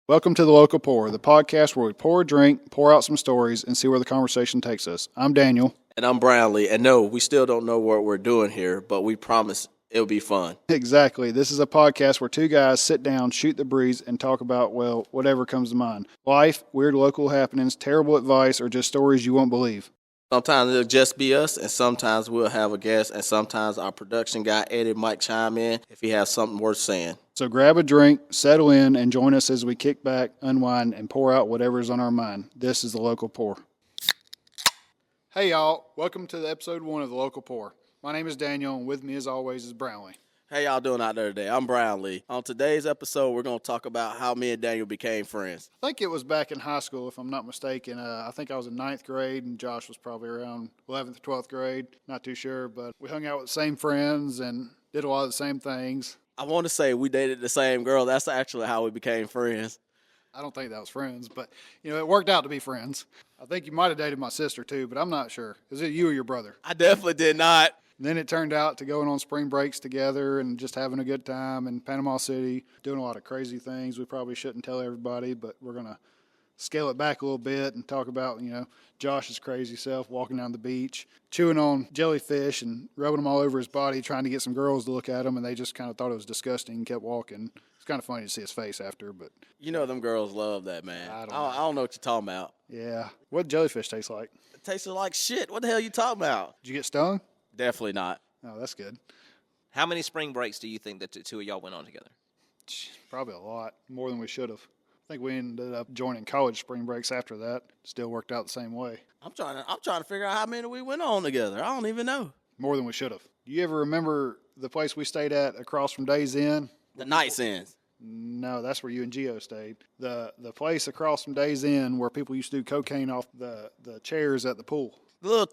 Welcome to The Local Pour, the podcast where we pour a drink, pour out some stories, and see where the conversation takes us. I'm Daniel. And I'm Brownlee. And no, we still don't know what we're doing here, but we promise it'll be fun. Exactly. This is a podcast where two guys sit down, shoot the breeze, and talk about, well, whatever comes to mind. Life, weird local happenings, terrible advice, or just stories you won't believe. Sometimes it'll just be us, and sometimes we'll have a guest, and sometimes our production guy, Eddie, might chime in if he has something worth saying. So grab a drink, settle in, and join us as we kick back, unwind, and pour out whatever's on our mind. This is The Local Pour. Hey, y'all. Welcome to episode 1 of The Local Pour. My name is Daniel, and with me, as always, is Brownlee. How y'all doing out there today? I'm Brownlee. On today's episode, we're going to talk about how me and Daniel became friends. I think it was back in high school, if I'm not mistaken. I think I was in 9th grade, and Josh was probably around 11th or 12th grade. Not too sure, but we hung out with the same friends and did a lot of the same things. I want to say we dated the same girl. That's actually how we became friends. I don't think that was friends, but, it worked out to be friends. I think you might have dated my sister, too, but I'm not sure. Is it you or your brother? I definitely did not. And then it turned out to going on spring breaks together and just having a good time in Panama City, doing a lot of crazy things we probably shouldn't tell everybody, but we're going to scale it back a little bit and talk about, Josh's crazy self walking down the beach, chewing on jellyfish and rubbing them all over his body, trying to get some girls to look at him, and they just kind of thought it was disgusting and kept walking. It's kind of funny to see his face after, but... Them girls love that, man. I don't know what you're talking about. Yeah. What jellyfish taste like? It tasted like shit. What the hell are you talking about? Did you get stung? Definitely not. Oh, that's good. How many spring breaks do you think that the two of y'all went on together? Probably a lot, more than we should have. I think we ended up joining college spring breaks after that. Still worked out the same way. I'm trying to figure out how many we went on together. I don't even know. More than we should have. Do you ever remember the place we stayed at across from Days Inn? The Night's Inns. No, that's where you and Gio stayed. The place across from Days Inn where people used to do cocaine off the chairs at the pool. The little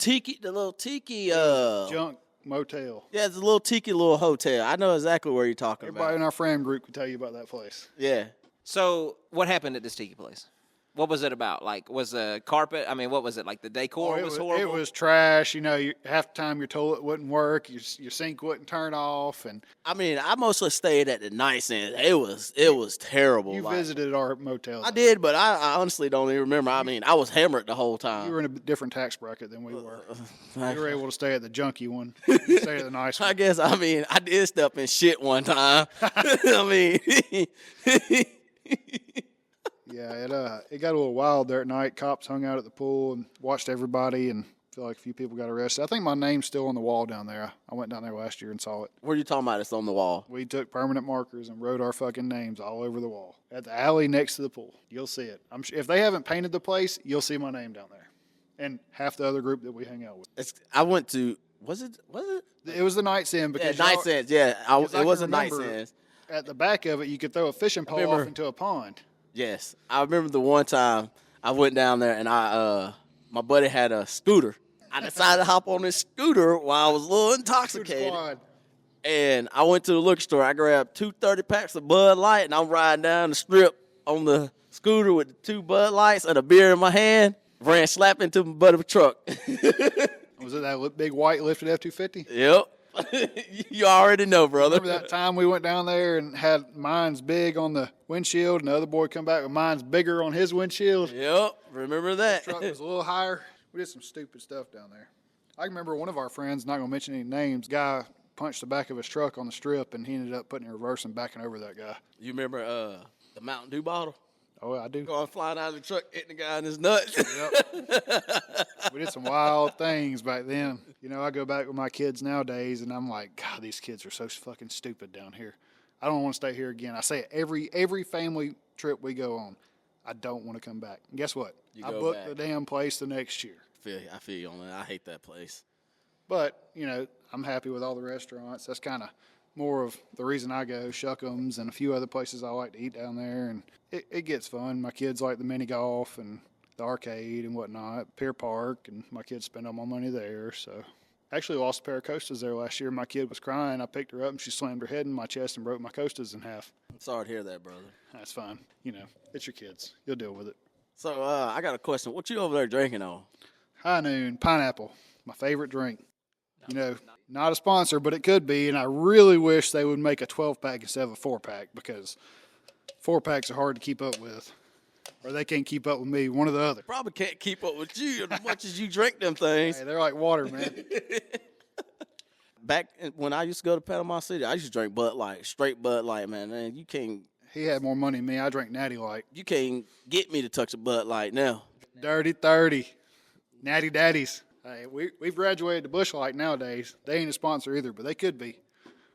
tiki Junk motel. Yeah, it's a little tiki little hotel. I know exactly where you're talking Everybody about. in our friend group could tell you about that place. Yeah. So what happened at this tiki place? What was it about? Like, was the carpet, what was it? Like the decor was horrible? It was trash. Half the time your toilet wouldn't work. Your sink wouldn't turn off. And I mostly stayed at the Night's Inn. It was terrible. You visited our motel. I did, but I honestly don't even remember. I was hammered the whole time. You were in a different tax bracket than we were. You were able to stay at the junky one. Stay at the nice one. I guess, I did step in shit one time. Yeah, it got a little wild there at night. Cops hung out at the pool and watched everybody, and I feel like a few people got arrested. I think my name's still on the wall down there. I went down there last year and saw it. What are you talking about? It's on the wall. We took permanent markers and wrote our fucking names all over the wall at the alley next to the pool. You'll see it. I'm sure if they haven't painted the place, you'll see my name down there, and half the other group that we hang out with. I went to. Was it? It was the Night's Inn because Night's Inn. Yeah, it was a Night's Inn. At the back of it, you could throw a fishing pole off into a pond. Yes, I remember the one time I went down there and my buddy had a scooter. I decided to hop on this scooter while I was a little intoxicated. And I went to the liquor store. I grabbed 2 30-packs of Bud Light, and I'm riding down the strip on the scooter with the 2 Bud Lights and a beer in my hand. Ran slap into my butt of a truck. Was it that big white lifted F-250? Yep. You already know, brother. Remember that time we went down there and had mine's big on the windshield, and the other boy come back with mine's bigger on his windshield? Yep, remember that. The truck was a little higher. We did some stupid stuff down there. I remember one of our friends, not going to mention any names, guy punched the back of his truck on the strip, and he ended up putting it in reverse and backing over that guy. You remember the Mountain Dew bottle? Oh, I do. Going flying out of the truck, hitting the guy in his nuts. Yep. We did some wild things back then. I go back with my kids nowadays, and I'm like, God, these kids are so fucking stupid down here. I don't want to stay here again. I say it every family trip we go on. I don't want to come back. And guess what? I booked the damn place the next year. I feel you on that. I hate that place. But, I'm happy with all the restaurants. That's kind of more of the reason I go. Shuck'ems and a few other places I like to eat down there. And it gets fun. My kids like the mini golf and the arcade and whatnot, Pier Park, and my kids spend all my money there. So actually lost a pair of Costas there last year. My kid was crying. I picked her up, and she slammed her head in my chest and broke my Costas in half. I'm sorry to hear that, brother. That's fine. It's your kids. You'll deal with it. So I got a question. What you over there drinking on? High Noon Pineapple, my favorite drink. Not a sponsor, but it could be, and I really wish they would make a 12-pack instead of a 4-pack because 4-packs are hard to keep up with, or they can't keep up with me. One or the other. Probably can't keep up with you as much as you drink them things. Hey, they're like water, man. Back when I used to go to Panama City, I used to drink Bud Light, straight Bud Light, man. Man, He had more money than me. I drank Natty Light. you can't get me to touch a Bud Light now. Dirty 30. Natty Daddies. Hey, we've graduated to Busch Light nowadays. They ain't a sponsor either, but they could be.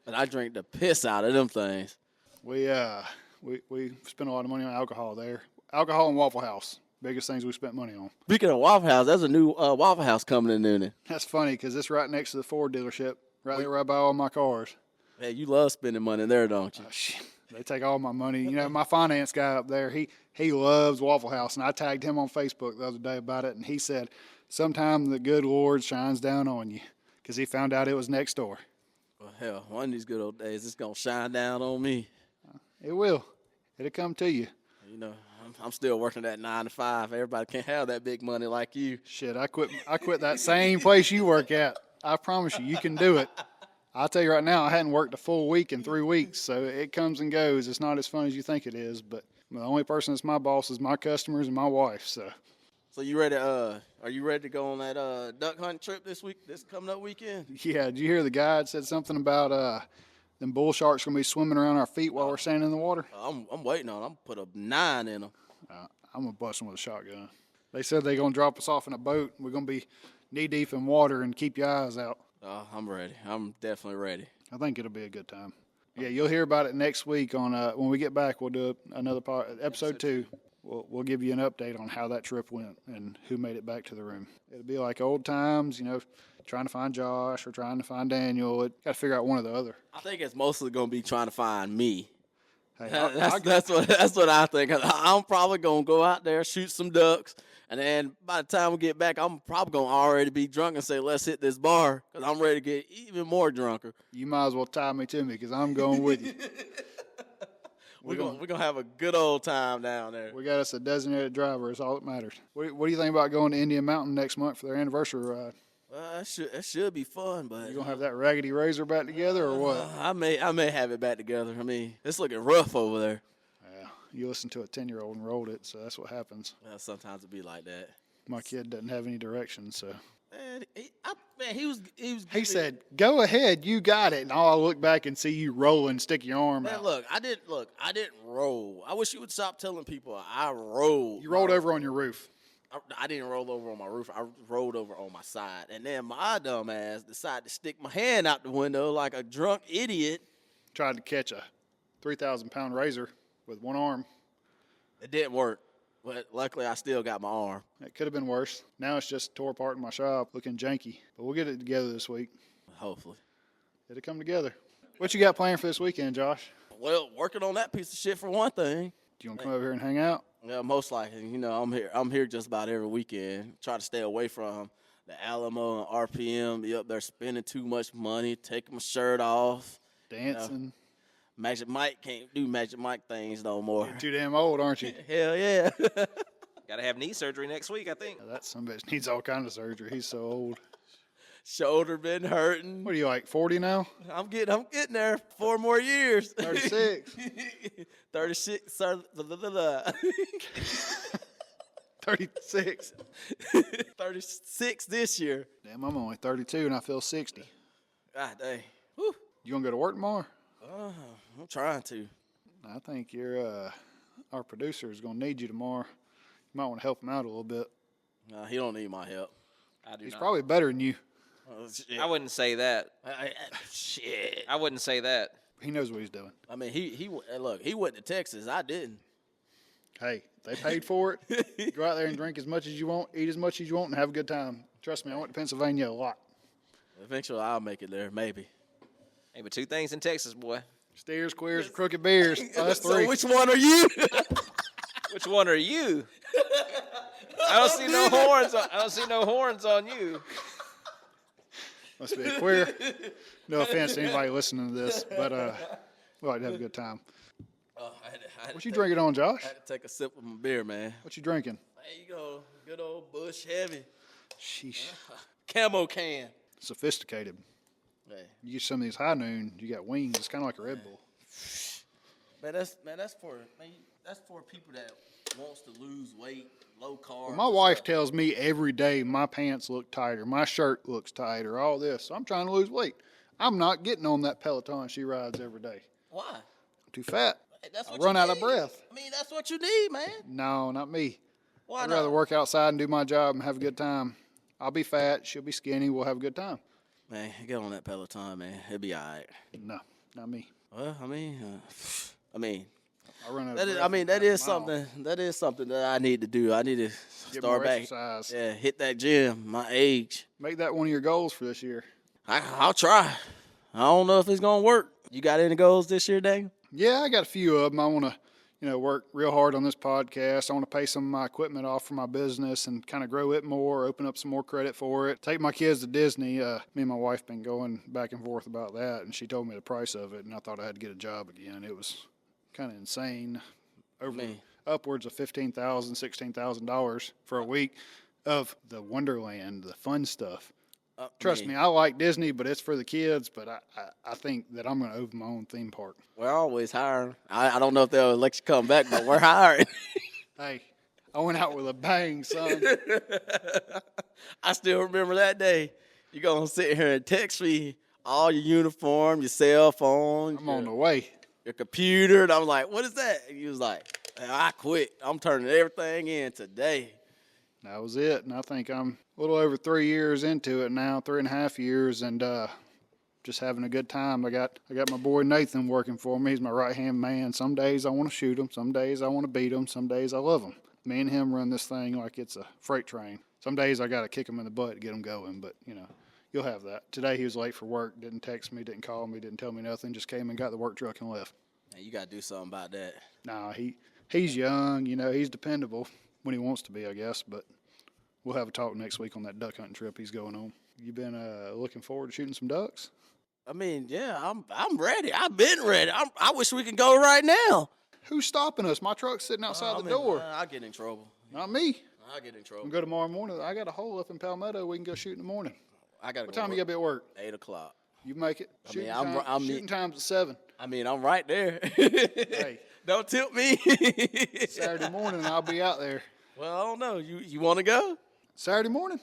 But I drink the piss out of them things. We spent a lot of money on alcohol there. Alcohol and Waffle House. Biggest things we spent money on. Speaking of Waffle House, there's a new Waffle House coming in Noonan. That's funny because it's right next to the Ford dealership. Right there where I buy all my cars. Hey, you love spending money there, don't you? Shit. They take all my money. You know, my finance guy up there, he loves Waffle House, and I tagged him on Facebook the other day about it, and he said, sometime the good Lord shines down on you, because he found out it was next door. Well, hell, one of these good old days, it's going to shine down on me. It will. It'll come to you. You know, I'm still working that 9 to 5. Everybody can't have that big money like you. Shit, I quit that same place you work at. I promise you can do it. I'll tell you right now, I hadn't worked a full week in 3 weeks, so it comes and goes. It's not as fun as you think it is, but the only person that's my boss is my customers and my wife. So you ready? Are you ready to go on that duck hunting trip this coming up weekend? Yeah, did you hear the guide said something about them bull sharks gonna be swimming around our feet while we're standing in the water? I'm waiting on them. I'm gonna put a 9 in them. I'm gonna bust them with a shotgun. They said they're gonna drop us off in a boat. We're gonna be knee deep in water and keep your eyes out. Oh, I'm ready. I'm definitely ready. I think it'll be a good time. Yeah, you'll hear about it next week on when we get back. We'll do another episode 2. We'll give you an update on how that trip went and who made it back to the room. It'll be like old times, you know, trying to find Josh or trying to find Daniel. Got to figure out one or the other. I think it's mostly gonna be trying to find me. Hey, That's what I think. I'm probably gonna go out there, shoot some ducks, and then by the time we get back, I'm probably gonna already be drunk and say, "Let's hit this bar," because I'm ready to get even more drunker. You might as well tie me to me because I'm going with you. We're gonna have a good old time down there. We got us a designated driver. It's all that matters. What do you think about going to Indian Mountain next month for their anniversary ride? That should be fun, but You gonna have that raggedy razor back together or what? I may have it back together. I mean, it's looking rough over there. Yeah, you listened to a 10-year-old and rolled it, so that's what happens. Sometimes it be like that. My kid doesn't have any direction, so. He He said, "Go ahead, you got it." And I'll look back and see you roll and stick your arm Man, out. look, I didn't roll. I wish you would stop telling people I rolled. You rolled over on your roof. I didn't roll over on my roof. I rolled over on my side. And then my dumb ass decided to stick my hand out the window like a drunk idiot. Tried to catch a 3,000-pound razor with one arm. It didn't work. But luckily, I still got my arm. It could have been worse. Now it's just tore apart in my shop, looking janky. But we'll get it together this week. Hopefully. It'll come together. What you got planned for this weekend, Josh? Well, working on that piece of shit for one thing. Do you want to come over here and hang out? Yeah, most likely. You know, I'm here just about every weekend. Try to stay away from the Alamo and RPM. Be up there spending too much money, taking my shirt off. Dancing. Magic Mike can't do Magic Mike things no more. You're too damn old, aren't you? Hell yeah. Got to have knee surgery next week, I think. That sumbitch needs all kind of surgery. He's so old. Shoulder been hurting. What are you, like 40 now? I'm getting there. 4 more years. 36. 36. 36. 36 this year. Damn, I'm only 32 and I feel 60. God dang. Whew. You gonna go to work tomorrow? I'm trying to. I think our producer is gonna need you tomorrow. You might want to help him out a little bit. Nah, he don't need my help. I do He's not. probably better than you. I wouldn't say that. Shit. I wouldn't say that. He knows what he's doing. I mean, he went to Texas. I didn't. Hey, they paid for it. Go out there and drink as much as you want, eat as much as you want, and have a good time. Trust me, I went to Pennsylvania a lot. Eventually, I'll make it there, maybe. Hey, but 2 things in Texas, boy. Steers, queers, crooked beers. Oh, that's 3. So which one are you? Which one are you? I don't see no horns. I don't see no horns on you. Must be a queer. No offense to anybody listening to this, but we like to have a good time. What you drinking on, Josh? I had to take a sip of my beer, man. What you drinking? There you go. Good old Bush Heavy. Sheesh. Camo can. Sophisticated. Hey. You get some of these high noon, you got wings. It's kind of like a Red Bull. That's for people that wants to lose weight, low carb. Well, my wife tells me every day my pants look tighter, my shirt looks tighter, all this. So I'm trying to lose weight. I'm not getting on that Peloton she rides every day. Why? I'm too fat. Hey, that's I what run you out of need. breath. I mean, that's what you need, man. No, not me. Why I'd not? rather work outside and do my job and have a good time. I'll be fat, she'll be skinny, we'll have a good time. Man, get on that Peloton, man. It'll be all right. No, not me. Well, I mean, I run out of that is, breath I mean, in that half is a mile. something. That is something that I need to do. I need to Get start more back. exercise. Yeah, hit that gym. My age. Make that one of your goals for this year. I'll try. I don't know if it's gonna work. You got any goals this year, Daniel? Yeah, I got a few of them. I want to, work real hard on this podcast. I want to pay some of my equipment off for my business and kind of grow it more, open up some more credit for it. Take my kids to Disney. Me and my wife been going back and forth about that, and she told me the price of it, and I thought I had to get a job again. It was kind of insane. Upwards of $15,000, $16,000 for a week of the Wonderland, the fun stuff. Trust me, I like Disney, but it's for the kids. But I think that I'm going to open my own theme park. We're always hiring. I don't know if they'll let you come back, but we're hiring. Hey, I went out with a bang, son. I still remember that day. You're going to sit here and text me all your uniform, your cell phone. I'm on the way. Your computer. And I'm like, what is that? And you was like, man, I quit. I'm turning everything in today. That was it. And I think I'm a little over 3 years into it now, 3.5 years, and just having a good time. I got my boy Nathan working for me. He's my right-hand man. Some days I want to shoot him. Some days I want to beat him. Some days I love him. Me and him run this thing like it's a freight train. Some days I got to kick him in the butt to get him going, but, you'll have that. Today he was late for work, didn't text me, didn't call me, didn't tell me nothing, just came and got the work truck and left. Man, you got to do something about that. Nah, he's young, he's dependable when he wants to be, I guess, but we'll have a talk next week on that duck hunting trip he's going on. You been looking forward to shooting some ducks? I mean, yeah, I'm ready. I've been ready. I wish we could go right now. Who's stopping us? My truck's sitting outside the door. I'll get in trouble. Not me. I'll get in We trouble. can go tomorrow morning. I got a hole up in Palmetto. We can go shoot in the morning. I got to What time you got to be at work? 8 o'clock. You make it. Shooting, I'm shooting time's at 7. I mean, I'm right there. Hey, Don't tilt me. Saturday morning I'll be out there. Well, I don't know. You want to go? Saturday morning?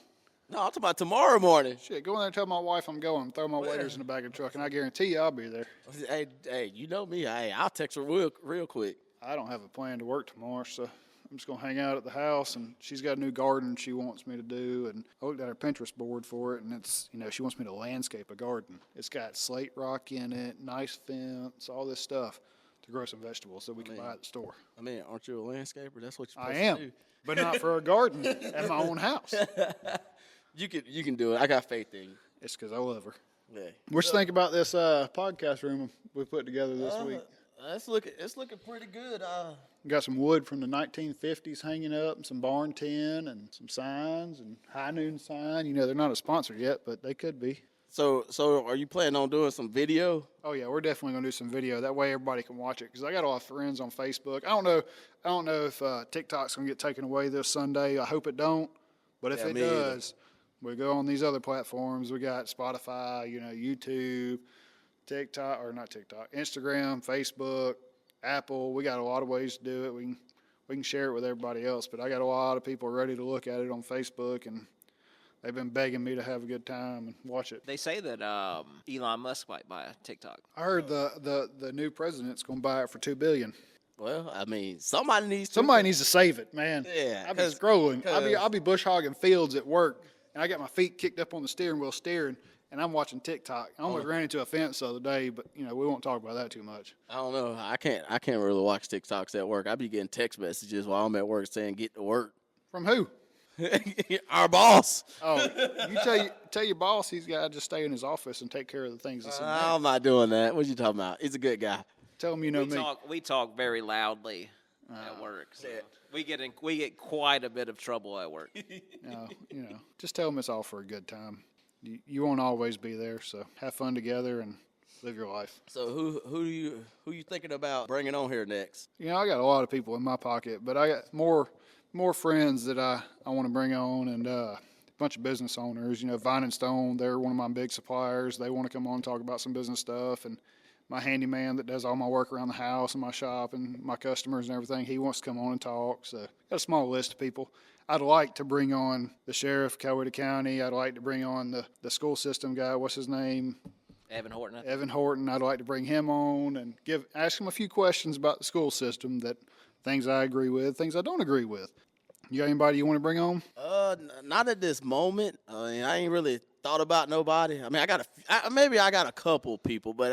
No, I'm talking about tomorrow morning. Shit, go in there and tell my wife I'm going. Throw my waders in the back of the truck, and I guarantee you I'll be there. Hey, you know me. Hey, I'll text her real quick. I don't have a plan to work tomorrow, so I'm just going to hang out at the house, and she's got a new garden she wants me to do, and I looked at her Pinterest board for it, and it's, she wants me to landscape a garden. It's got slate rock in it, nice fence, all this stuff to grow some vegetables that we can buy at the store. I mean, aren't you a landscaper? That's what you're I supposed am, to do. but not for a garden at my own house. You can do it. I got faith in you. It's because I love her. Yeah. What you think about this podcast room we put together this week? It's looking pretty good. We got some wood from the 1950s hanging up, and some barn tin, and some signs, and High Noon sign. They're not a sponsor yet, but they could be. So are you planning on doing some video? Oh yeah, we're definitely gonna do some video. That way everybody can watch it. Because I got a lot of friends on Facebook. I don't know if TikTok's gonna get taken away this Sunday. I hope it don't. But if it does, we go on these other platforms. We got Spotify, YouTube, TikTok, or not TikTok, Instagram, Facebook, Apple. We got a lot of ways to do it. We can share it with everybody else. But I got a lot of people ready to look at it on Facebook, and they've been begging me to have a good time and watch it. They say that Elon Musk might buy a TikTok. I heard the new president's gonna buy it for $2 billion. Well, I mean, somebody needs to save it, man. Yeah, I've been scrolling. I'll be bush hogging fields at work, and I got my feet kicked up on the steering wheel steering, and I'm watching TikTok. I almost ran into a fence the other day, but we won't talk about that too much. I don't know. I can't really watch TikToks at work. I be getting text messages while I'm at work saying get to work. From who? Our boss. Oh, you tell your boss he's got to just stay in his office and take care of the things that's in there. I'm not doing that. What you talking about? He's a good guy. Tell him you know me. We talk very loudly at work. So we get quite a bit of trouble at work. Just tell him it's all for a good time. You won't always be there, so have fun together and live your life. So who you thinking about bringing on here next? I got a lot of people in my pocket, but I got more friends that I want to bring on, and a bunch of business owners. Vine and Stone, they're one of my big suppliers. They want to come on and talk about some business stuff, and my handyman that does all my work around the house and my shop and my customers and everything. He wants to come on and talk. So got a small list of people. I'd like to bring on the sheriff, Coweta County. I'd like to bring on the school system guy. What's his name? Evan Horton. Evan Horton. I'd like to bring him on and ask him a few questions about the school system, that things I agree with, things I don't agree with. You got anybody you want to bring on? Not at this moment. I ain't really thought about nobody. I mean, maybe I got a couple people, but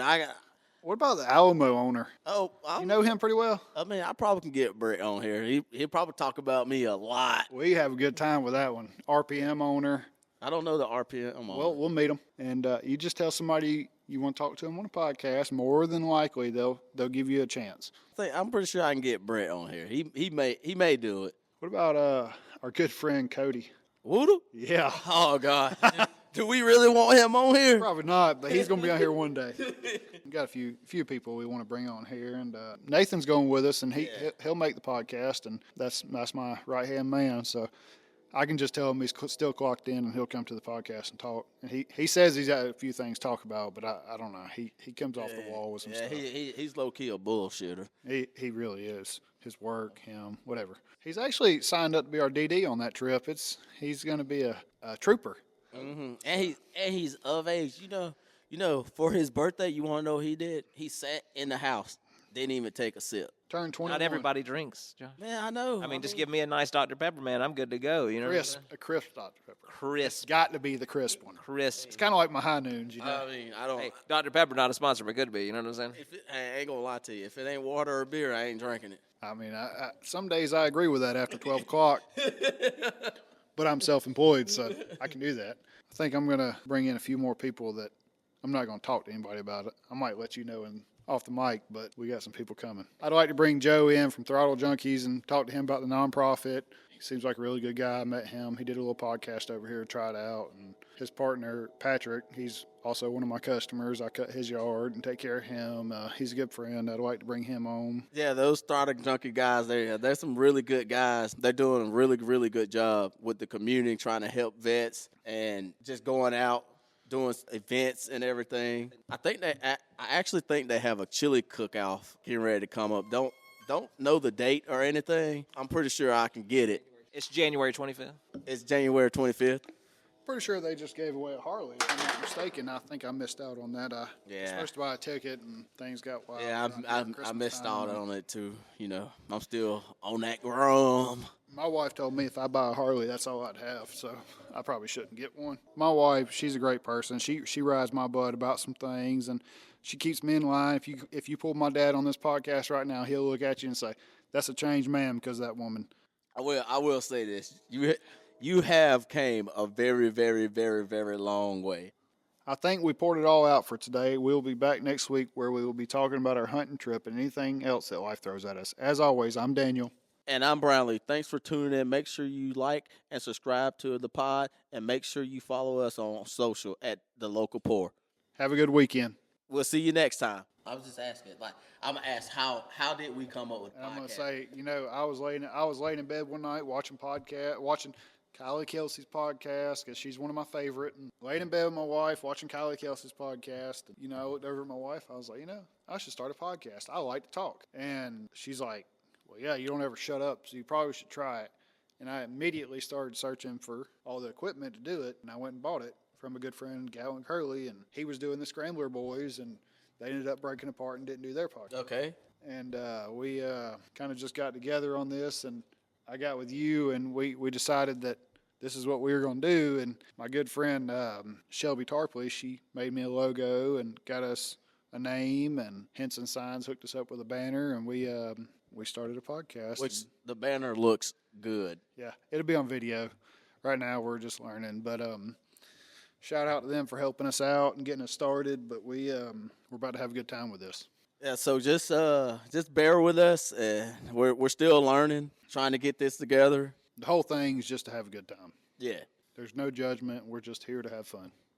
What about the Alamo owner? You know him pretty well? I mean, I probably can get Brett on here. He'll probably talk about me a lot. We have a good time with that one. RPM owner. I don't know the RPM owner. Well, we'll meet him, and you just tell somebody you want to talk to them on a podcast. More than likely, they'll give you a chance. I'm pretty sure I can get Brett on here. He may do it. What about our good friend Cody? Woodle? Yeah. Oh God. Do we really want him on here? Probably not, but he's going to be on here one day. We got a few people we want to bring on here, and Nathan's going with us, and he'll make the podcast, and that's my right hand man. So I can just tell him he's still clocked in, and he'll come to the podcast and talk. And he says he's got a few things to talk about, but I don't know. He comes off the wall with some stuff. He's low key a bullshitter. He really is. His work, him, whatever. He's actually signed up to be our DD on that trip. He's going to be a trooper. Mm-hmm. And he's of age. You know, for his birthday, you want to know what he did? He sat in the house, didn't even take a sip. Turned 21. Not everybody drinks, John. Man, I know. I mean, just give me a nice Dr. Pepper, man. I'm good to go. You know, A crisp Dr. Pepper. It's crisp. got to be the crisp one. Crisp. It's kind of like my high noons, you know. I mean, I don't. Hey, Dr. Pepper, not a sponsor, but could be. You know what I'm saying? I ain't gonna lie to you. If it ain't water or beer, I ain't drinking it. I mean, some days I agree with that after 12 o'clock. But I'm self-employed, so I can do that. I think I'm going to bring in a few more people that I'm not going to talk to anybody about it. I might let you know off the mic, but we got some people coming. I'd like to bring Joe in from Throttle Junkies and talk to him about the nonprofit. He seems like a really good guy. I met him. He did a little podcast over here, tried out. And his partner, Patrick, he's also one of my customers. I cut his yard and take care of him. He's a good friend. I'd like to bring him on. Yeah, those Throttle Junkie guys, they're some really good guys. They're doing a really, really good job with the community, trying to help vets and just going out, doing events and everything. I actually think they have a chili cook-off getting ready to come up. Don't know the date or anything. I'm pretty sure I can get it. It's January 25th. It's January 25th. Pretty sure they just gave away a Harley, if I'm not mistaken. I think I missed out on that. I was supposed to buy a ticket, and things got wild. Yeah, I missed out on it, too. You know, I'm still on that grum. My wife told me if I buy a Harley, that's all I'd have, so I probably shouldn't get one. My wife, she's a great person. She rides my butt about some things, and she keeps me in line. If you pull my dad on this podcast right now, he'll look at you and say, "That's a changed man because of that woman." I will say this. You have came a very, very, very, very long way. I think we poured it all out for today. We'll be back next week where we will be talking about our hunting trip and anything else that life throws at us. As always, I'm Daniel. And I'm Brownlee. Thanks for tuning in. Make sure you like and subscribe to the pod, and make sure you follow us on social at The Local Pour. Have a good weekend. We'll see you next time. I was just asking, I'm gonna ask how did we come up with podcast? I'm gonna say, I was laying in bed one night watching Kylie Kelsey's podcast because she's one of my favorite. And laid in bed with my wife watching Kylie Kelsey's podcast. And, I looked over at my wife. I was like, I should start a podcast. I like to talk. And she's like, well, yeah, you don't ever shut up, so you probably should try it. And I immediately started searching for all the equipment to do it. And I went and bought it from a good friend, Gallon Curley. And he was doing the Scrambler Boys. And they ended up breaking apart and didn't do their podcast. Okay. And we kind of just got together on this. And I got with you, and we decided that this is what we were going to do. And my good friend Shelby Tarpley, she made me a logo and got us a name, and Henson Signs hooked us up with a banner, and we started a podcast. Which the banner looks good. Yeah, it'll be on video. Right now we're just learning, but shout out to them for helping us out and getting us started. But we're about to have a good time with this. Yeah, so just bear with us. We're still learning, trying to get this together. The whole thing is just to have a good time. Yeah. There's no judgment. We're just here to have fun.